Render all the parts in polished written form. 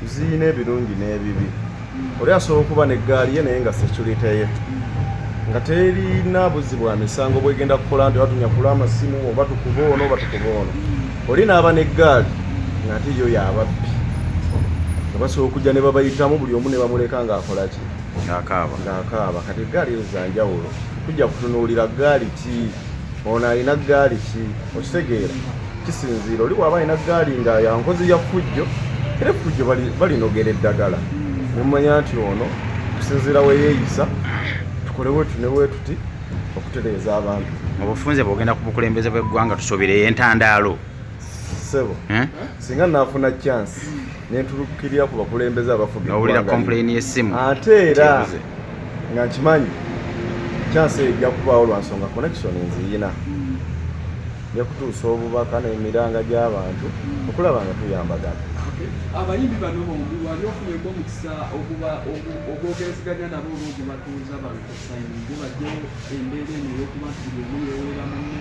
ziyina ebirungi n'ebibi. Oli asobola okuba n'eggaali ye naye nga security ye nga terina buzzi bwa misango bwegenda kukola nti batunyakula amasimu oba tukuba ono oba tukuba ono. Oli n'aba n'eggaali ng'ate yo y'ababbi nga basobola okujja ne babayitamu buli omu ne bamuleka ng'akola ki ng'akaaba. Kati eggaali ezo za njawulo, tujja kutunuulira ggaali ki, ono alina ggaali ki, okitegeera kisinziira. Oli bw'aba alina ggaali nga ya nkozi ya ffujjo, era effujjo balinogera eddagala nemumanya nti ono kusinziira we yeeyisa tukole wetu ne wetuti okutereeza abantu. Obufunze bwogenda ku bukulembeze bw'eggwanga tusobireyo entandaalo sebo singa naafuna chance nentulukirira ku bakulembeze abafugga owulira complain y'essimu ate era nga nkimanyi chance ejja kubaawo lwa nsonga connection nziyina yakutuusa obubaka n'emiranga gy'abantu okulaba nga tuyambagana. Abayimbi bano bombi wali ofunyeeko omukisa ogwogerezeganya nabo olwogi batuuza balukosayingi bajjewo embeera eno ey'okuba nti buli omu yeewera munne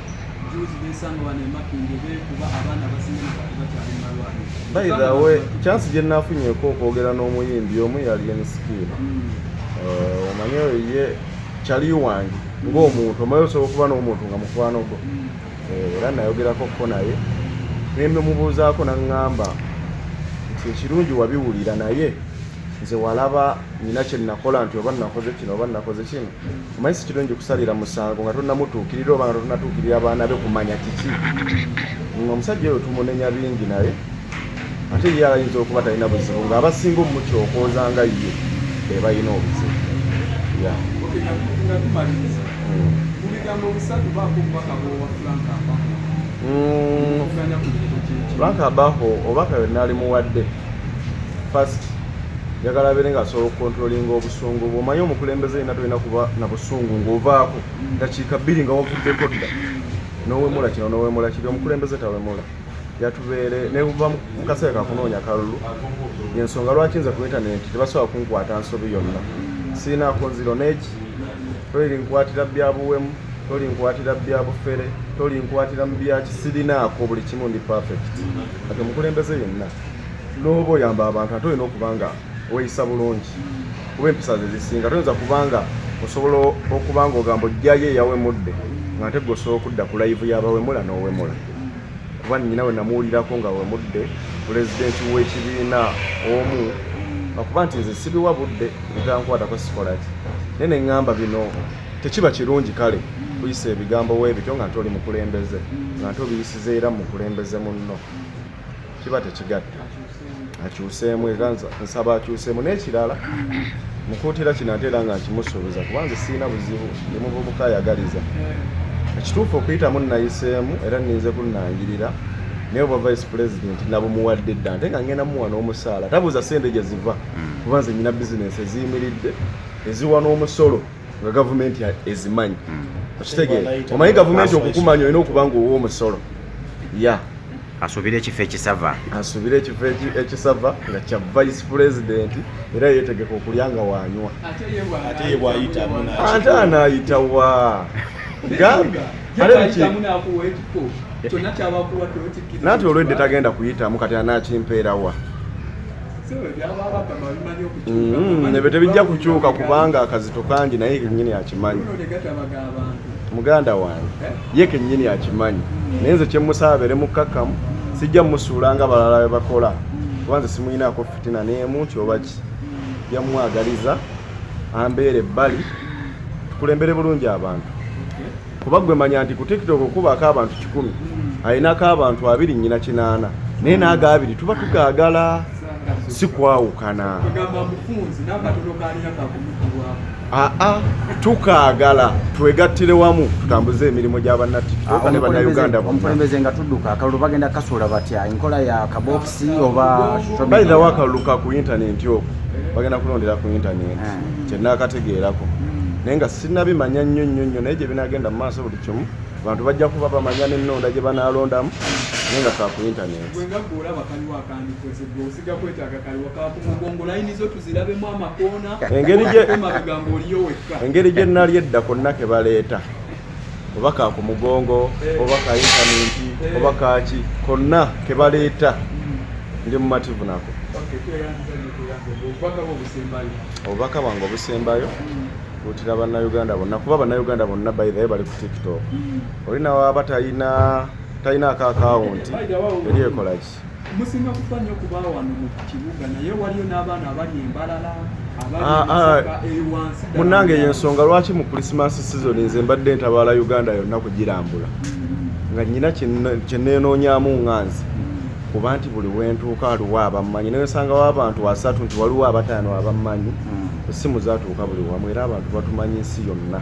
juzi besanga wano emakindi beekuba abaana basinga bakyali mu malwaliro. By the way, chance gye naafunyeeko okwogera n'omuyimbi omu yali Alien Skin. Omanyi oyo ye kyali wange ng'omuntu, omanyi osobola okuba n'omuntu nga mukwano gwo. Era nayogerakoko naye nembe mubuuzaako naŋŋamba nti ekirungi wabiwulira naye nze walaba nina kye nakola nti oba nakoze kino oba nakoze kino. Omanyi si kirungi kusalira musango nga tonnamutuukirira oba nga tonnatuukirira abaana be kumanya kiki. Omusajja oyo tumunenya bingi naye ate ye ayinza okuba talina buzibu ng'abasinga omumukyokooza nga ye be balina obuzibu. Frank Abaho obaka yonna ali muwadde first njagala abeere ng'asobola okukontrolinga obusungu bwe. Omanyi omukulembeze yina tolina kuba na busungu ng'ovaako dakiika bbiri nga wavuddeko dda n'owemula kino n'owemula kiri. Omukulembeze tawemula yatubeere nebuva mu kaseera kakunoonya kalulu yensonga lwaki nze ku intaneti tebasobola kunkwata nsobi yonna. Siinaako nziro neki tolinkwatira bya buwemu, tolinkwatira bya bufere, tolinkwatira mu byaki, sirinaako buli kimu ndi perfect. Ate omukulembeze yenna n'oba oyamba abantu ate olina okuba nga weeyisa bulungi kuba empisa ze zisinga. Toyinza kubanga osobola okuba nga ogamba ojjayo eyawemudde nga ate gweosobola okudda ku live y'abawemula n'owemula. Kuba nnyina we namuwulirako nga wemudde pulezidenti w'ekibiina omu akuba nti nze sibiwabudde bitankwatako sikolaki naye ne ŋŋamba bino tekiba kirungi kale kuyisa ebigambo weebityo nga nti oli mukulembeze nga nti obiyisiza era mukulembeze munno, kiba tekigatta. Akyuseemu era nsaba akyuseemu. N'ekirala mukuutira kino ate era nga nkimusuubiza kuba nze siina buzibu ndi muvubuka ayagaliza. Ekituufu okuyitamu nayiseemu era nninze kunnangirira naye oba vice president nabumuwadde dda ate nga ngenda muwa n'omusaala tabuuza sente gye ziva kuba nze nnyina bizinesi eziyimiridde eziwa n'omusolo nga gavumenti ezimanyi. Okitegeera omanyi gavumenti okukumanya olina okuba nga owa omusolo asubire ekifo ekisava nga kya vice president era yeetegeka okulya nga wanywa ate anaayitawa gambi nati olwedde tagenda kuyitamu kati anaakimpeerawa. Nebyo tebijja kukyuka kubanga akazito kangi naye kennyini akimanyi. Muganda wange ye kennyini akimanyi naye nze kyemusaba abeere mukkakkamu, sijja mmusuula nga balala bwe bakola kuba nze simuyinaako fitina n'emu nti oba ki. Yamwagaliza ambeere ebbali tukulembere bulungi abantu kuba gwe manya nti ku TikTok okubaako abantu 100 ayinako abantu 280 naye naaga 2 tuba tugaagala si kwawukana. Tukaagala twegattire wamu tutambuze emirimu gy'abanna TikTok ne bannayuganda. Omukulembeze nga tudduka akalulu bagenda kasuula batya enkola ya kabokisi oba bayiza wakaluluka ku intaneti okwo bagenda kulondera ku intaneti kyennaakategeerako naye nga sinnabimanya nnyo naye gye binagenda mu maaso buli kimu abantu bajja kuba bamanya n'ennonda gye banaalondamu naye nga ka ku intaneti. Engeri gye nnali edda konna ke baleeta oba ka ku mugongo oba ka intaneti oba kaki konna ke baleeta ndi mumativu nako obubaka bwange obusembayo butira bannayuganda bonna kuba bannayuganda bonna bayithaye bali ku tiktok olina waaba talina akaakawunti eri ekolaki musinga kufa nnyo kuba wano mu kibuga naye waliyo n'abaana abali embalala munnange y'ensonga lwaki mu Christmas season nze mbadde ntabaala Uganda yonna kugirambula nga nnyina kyenneenoonyaamu nganzi kuba nti buli wentuuka waliwo abammanyi naye osangawo abantu 3 nti waliwo 5 abammanyi essimu zaatuuka buli wamu era abantu batumanyi nsi yonna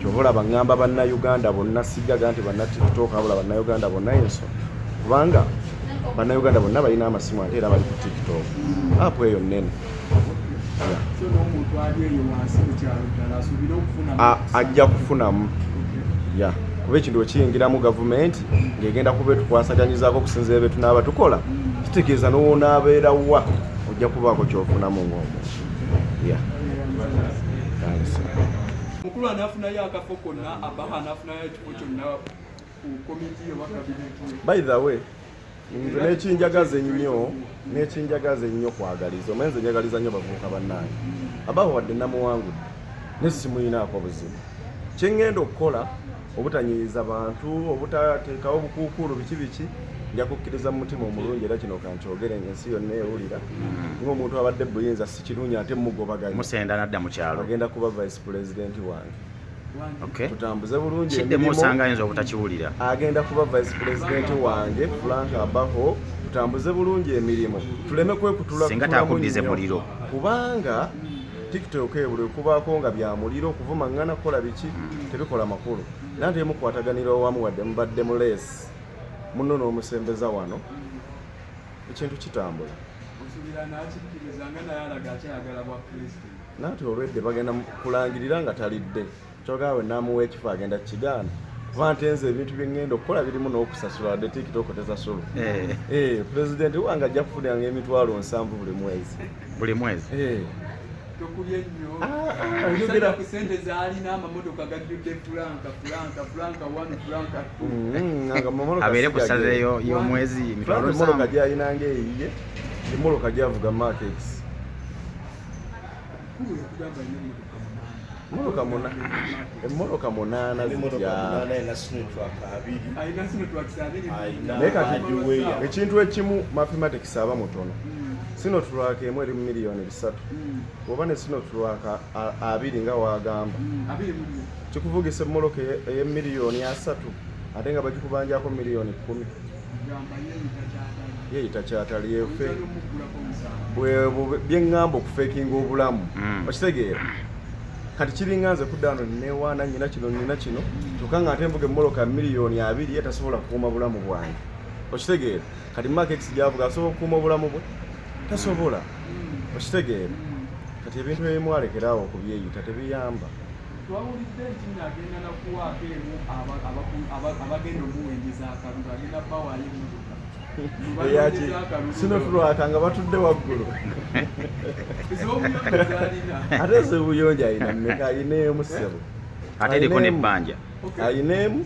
kyobola baŋŋamba bannayuganda bonna siggaga nti bannatiktok abula bannayuganda bonna ensonga kubanga bannayuganda bonna balina amasimu ate era bali ku tiktok apu eyo nnene ajja kufunamu kuba ekintu ekiyingiramu gavumenti ng'egenda kuba etukwasaganyizaako okusinzira bye tunaaba tukola kitegeeza n'onaabeera wa ojja kubaako kyofunamu ng'omuntu mukulu anaafunayo akafo konna abaha anaafunayo ekifo kyonna ku komiti oba kabineeti. By the way, nze n'ekinjagaza ennyo kwagaliza omanyi nze njagaliza nnyo bavubuka bannange abaho wadde namuwangudde ne simuyinaako buzibu kyeŋŋenda okukola obutanyiiza bantu obutateekawo bukuukulu biki nja kukkiriza mu mutima omulungi era kino kankyogere ensi yonna ewulira ng'omuntu abadde buyinza si kirungi ate mugobaganya musenda nadda mu kyalo agenda kuba vice president wange tutambuze bulungi kiddemu osanga ayinza obutakiwulira agenda kuba vice president wange Frank Abaho tutambuze bulungi emirimu tuleme kwekutula singa takubize muliro kubanga tiktok ebule kubaako nga bya muliro okuvuma ngana kola biki tebikola makulu nante mukwataganira owamu wadde mubadde mu leesi muno n'omusembeza wano ekintu kitambula nati olwedde bagenda kulangirira nga talidde kyogaawe namuwa ekifo agenda kigaana kuba nti nze ebintu byeŋŋenda okukola birimu n'okusasula wadde tiktok tesasula pulezidenti wange ajja kufuniranga emitwalo 7 buli mwezi tokulye nnyo ku sente zaalina amamotoka gajjudde fulanka 1 abeere ku sale y'omwezi emitwalo 7 emmotoka gyayinanga eyiye emmotoka gyavuga markets emmotoka 8 ekintu ekimu mathematics aba mutono sinotulwaka emu eri mu miliyoni 3 oba ne sinotulwaka 2 nga wagamba kikuvugisa emmoloka ey'emiliyoni 3 ate nga bagikubanjako miliyoni 10 yeyita kyatalyefe byeŋŋamba okufeekinga obulamu okitegeera kati kiringa nze kuddaano newaana nyina kino kyokka nga ate mvuga emmoloka miliyoni 2 tasobola kukuuma bulamu bwange okitegeera kati markets gyavuga asobola okukuuma obulamu bwe tasobola okitegeera kati ebintu ebimwalekeraawo okubyeyita tebiyamba twawulidde nti agenda nakuwaako emu abagenda omuwenyeza akalulu agenda bawaayo emmotoka sinotulwaka nga batudde waggulu ate zebuyonja ayina mmeka ayineemu ssebo ate eriko n'ebbanja ayineemu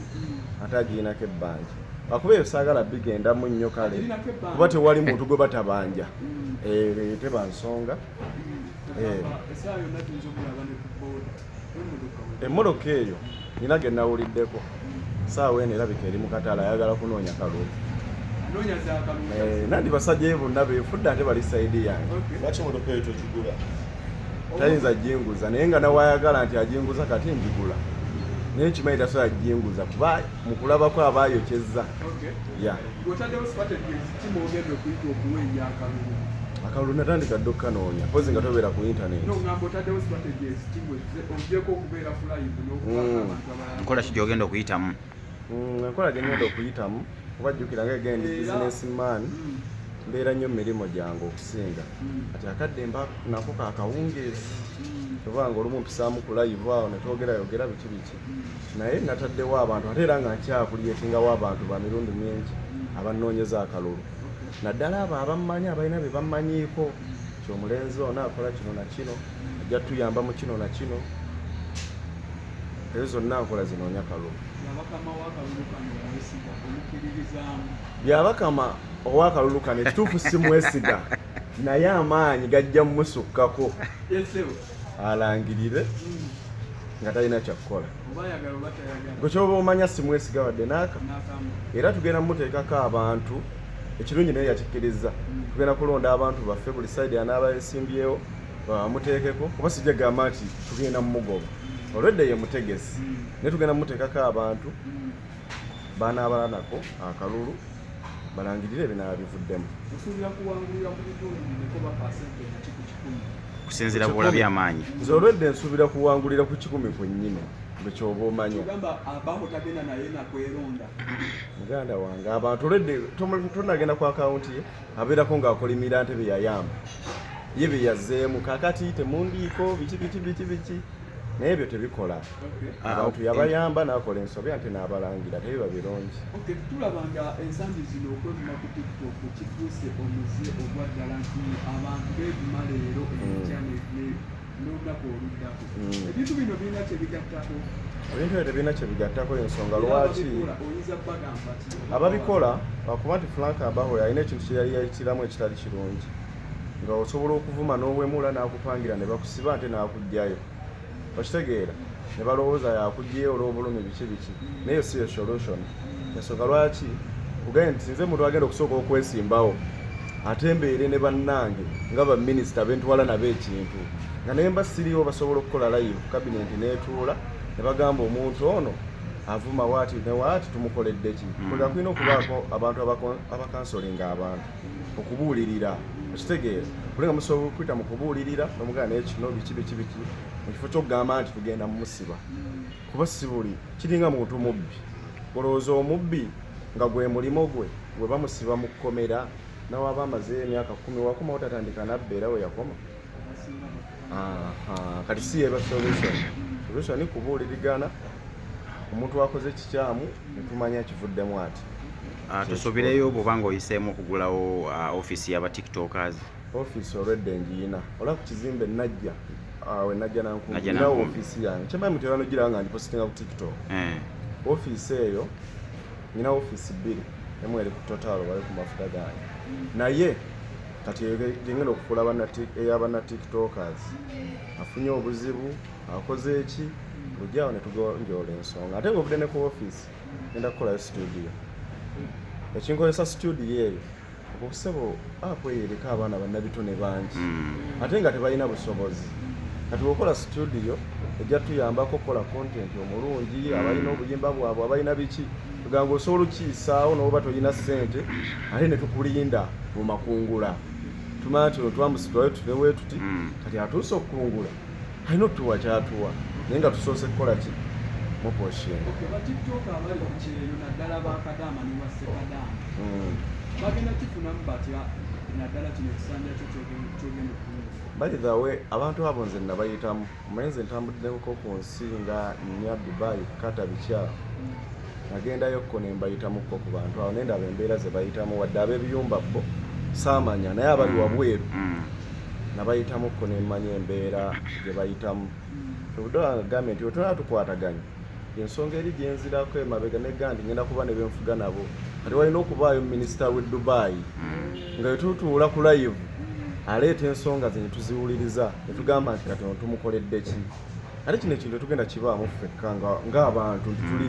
ate agirinako ebbanja akuba eyo saagala bigendamu nnyo kale kuba tewali muntu gwe batabanja tebansonga emmotoka eyo nina ge nawuliddeko saawa eno erabika eri mu kataala ayagala kunoonya kalulu nandi basajja bonna beefudde ate bali saidi yange lwaki emmotoka eyo tokigula tayinza jinguza naye nga nawayagala nti ajinguza kati njigula naye kimanyi tasobola jinguza kuba mu kulabako abaayokyezza akalulu natandika dde okukanoonya pozi nga tobeera ku intaneti nkola ki gyogenda okuyitamu enkola gyengenda okuyitamu kuba jjukira nga egendi bizinesi man mbeera nnyo mirimu gyange okusinga kati akadde mba nako kakawungeezi obanga olumu mpisaamu ku live awo netwogerayogera biki naye nataddewo abantu ate era nga nkyakulyetingawo abantu ba mirundi mingi abanoonyeza akalulu naddala abo abammanyi abalina bye bammanyiiko kyomulenzi ono akola kino na kino ajja tuyamba mu kino na kino ezo zonna nkola zinoonya kalulu. Yabakama w'akalulu kano mwesiga omukiririzaamu. Byabakama ow'akalulu kano ekituufu simwesiga naye amaanyi gajja mmusukkako alangirire nga talina kyakukola. Gwe kyoba omanya simwesiga wadde n'aka. Era tugenda mmuteekako abantu ekirungi naye yakikkiriza. Tugenda kulonda abantu baffe buli sayidi anaaba yesimbyewo bamuteekeko kuba sijja gamba nti tugenda mumugoba. Olwedde ye mutegesi naye tugenda mmuteekako abantu banaabalanako akalulu balangirire ebinaaba bivuddemu. Osuubira kuwangulira ku bitundu nekoba percentage ki ku 10? Kusinziira bw'olabye amaanyi. Nze olwedde nsuubira kuwangulira ku 10 kwennyini bwe kyoba omanya. Ogamba abaho tagenda naye nakweronda. Muganda wange abantu olwedde tonagenda ku akawunti ye abeerako ng'akolimira ntebe yayamba ye bye yazzeemu kaakati temundiiko biki naye ebyo tebikola. Abantu yabayamba n'akola ensobi ate n'abalangira tebiba birungi. Tulaba nga ensangi zino okwevuma ku TikTok kituuse omuze ogwa ddala nti abantu beevuma leero enkya n'olunaku oluddako. Ebintu bino birina kye bigattako. Ebintu ebyo tebirina kye bigattako ensonga lwaki oyinza bagamba ki ababikola bakuba nti Frank Abaho alina ekintu kye yali yayitiramu ekitali kirungi nga osobola okuvuma n'owemula n'akupangira ne bakusiba ate n'akugjayo. Okitegeera ne balowooza yakugjayo olw'obulumi biki naye si yo solution. Ensonga lwaki kugenda nti nze muntu agenda okusooka okwesimbawo ate mbeere ne bannange nga baminisita bentwala nabo ekintu nga naye mba siriwo basobola okukola live kabineti n'etuula ne bagamba omuntu ono avuma waati ne waati tumukoledde ki. Kulira kulina okubaako abantu abakansolinga abantu okubuulirira. Okitegeera kulinga musobola okuyita mu kubuulirira n'omugana naye kino biki mu kifo ky'okugamba nti tugenda mumusiba kuba si buli kiringa muntu mubbi. Olowooza omubbi nga gwe mulimo gwe bamusiba mu kkomera nawaba amaze emyaka 10 wakomawo tatandika nabbeera we yakoma. Kati si yeba solution kubuulirigana omuntu akoze kikyamu netumanya kivuddemu ati. Tusuubireyo bw'oba ng'oyiseemu okugulawo ofiisi y'aba tiktokers. Ofiisi olwedde ngiina olaba ku kizimbe najja we najja nankungirawo ofiisi yange kyembaye muterano giraba nga ndipositinga ku tiktok. Ofiisi eyo nina ofiisi 2 emu eri ku total wali ku mafuta gange naye kati gengenda okukola ey'abana tiktokers afunye obuzibu akoze eki lujjawo ne tugonjoola ensonga ate ng'ovudde ne ku ofiisi genda kukolayo studio. Ekinkozesa studio eyo okusebo akweyereka abaana bannabitone bangi ate nga tebalina busobozi. Kati okola studio ejja tuyambako okukola content omulungi abalina obuyimba bwabwe abalina biki tugamba osobola okiyisaawo n'oba tolina ssente ate ne tukulinda mu makungula tumanya nti otwambusitwayo tutewe tuti kati atuuse okukungula alina okutuwa kyatuwa naye nga tusoose kukola ki muposhinga. Batiktoka abali ku kyeyo naddala bakadaama ne wassekadaama bagenda kifunamu batya naddala kino ekisanja kyo kyogenda okulunga. By the way abantu abo nze nabayitamu omanyi nze ntambuddeko ku nsi nga nnya Dubai kata bikyala nagendayokko ne mbayitamuko ku bantu awo nendaba embeera ze bayitamu wadde ab'ebiyumba bo saamanya naye abali wabweru nabayitamuko ne mmanya embeera gye bayitamu. Obudde gavumenti otunala tukwataganya ensonga eri gyenzirako emabega negga nti ngenda kuba ne benfuga nabo kati walina okubaayo minisita w'e Dubai nga wetutuula ku live aleeta ensonga ze netuziwuliriza netugamba nti kati tumukoledde ki ate kino ekintu tugenda kibaamu ffekka ng'abantu nti tuli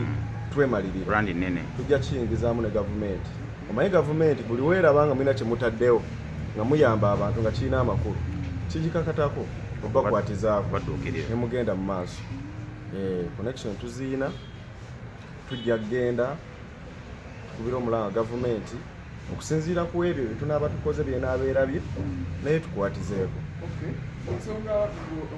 twemalirira tujja kiyingizaamu ne gavumenti. Omanyi gavumenti buli weeraba nga mulina kyemutaddewo nga muyamba abantu nga kirina amakulu kigikakatako obakwatizaako ne mugenda mu maaso. Connection tuziina tujja kgenda tukubira omulanga gavumenti okusinziira ku ebyo byetunaaba tukoze byenaabeerabye naye tukwatizeeko. Ensonga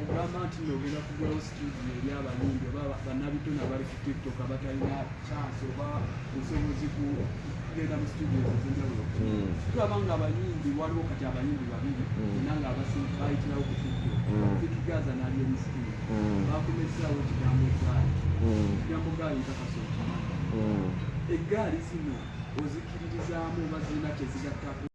ogamba nti ogenda kugulawo studio eri abayimbi oba bannabitone abali ku tiktok abatalina chance oba busobozi kugenda mu studio ezenjawulo. Tulaba nga abayimbi waliwo kati abayimbi 2 era nga bayitirawo ku tiktok Gaza na Alien Skin bakomezaawo ekigambo gaali. Ekigambo gaali nkakasookimanyi eggaali zino ozikiririzaamu oba zirina kyezigattako.